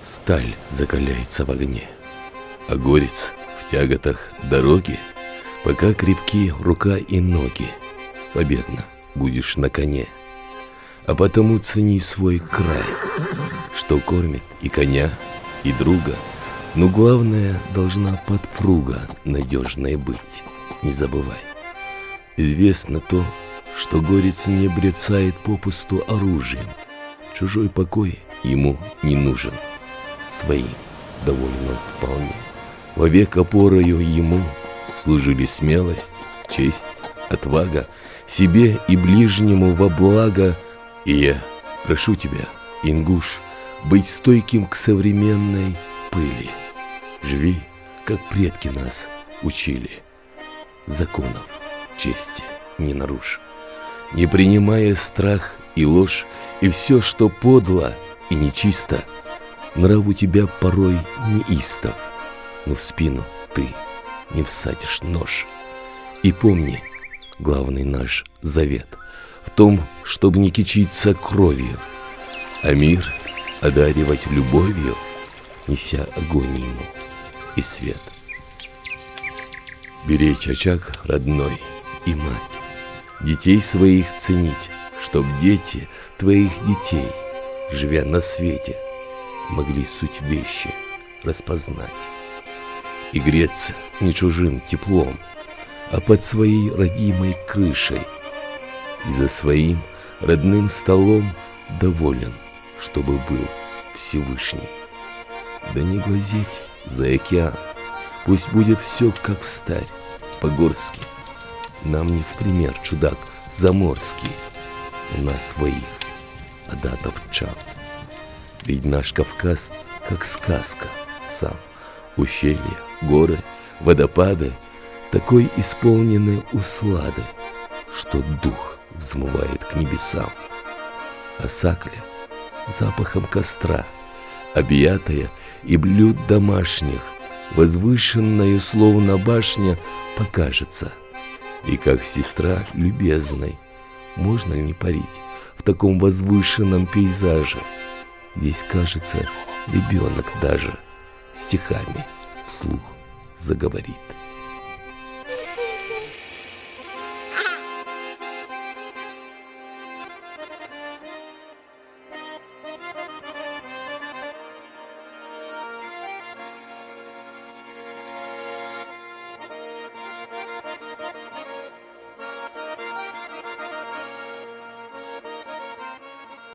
Сталь закаляется в огне, а горец в тяготах дороги. Пока крепки рука и ноги, победно будешь на коне. А потому цени свой край, что кормит и коня, и друга. Но главное, должна подпруга надежная быть, не забывай. Известно то, что горец не брецает попусту оружием. Чужой покой ему не нужен, своим доволен он вполне. Вовек опорою ему служили смелость, честь, отвага, себе и ближнему во благо. И я прошу тебя, ингуш, быть стойким к современной пыли. Живи, как предки нас учили, законов чести не нарушь, не принимая страх и ложь, и все, что подло и нечисто. Нрав у тебя порой неистов, но в спину ты не всадишь нож. И помни, главный наш завет в том, чтобы не кичиться кровью, а мир одаривать любовью, неся огонь ему и свет. Беречь очаг родной и мать, детей своих ценить, чтоб дети твоих детей, живя на свете, могли суть вещи распознать и греться не чужим теплом, а под своей родимой крышей, и за своим родным столом доволен, чтобы был Всевышний. Да не глазеть за океан, пусть будет все как встарь, по-горски. Нам не в пример чудак заморский, у нас своих адатов чан. Ведь наш Кавказ как сказка сам, ущелья, горы, водопады такой исполнены услады, что дух взмывает к небесам. А Сакля запахом костра, объятая и блюд домашних, возвышенная словно башня покажется. И как сестра любезной можно ли не парить в таком возвышенном пейзаже? Здесь, кажется, ребенок даже стихами вслух заговорит.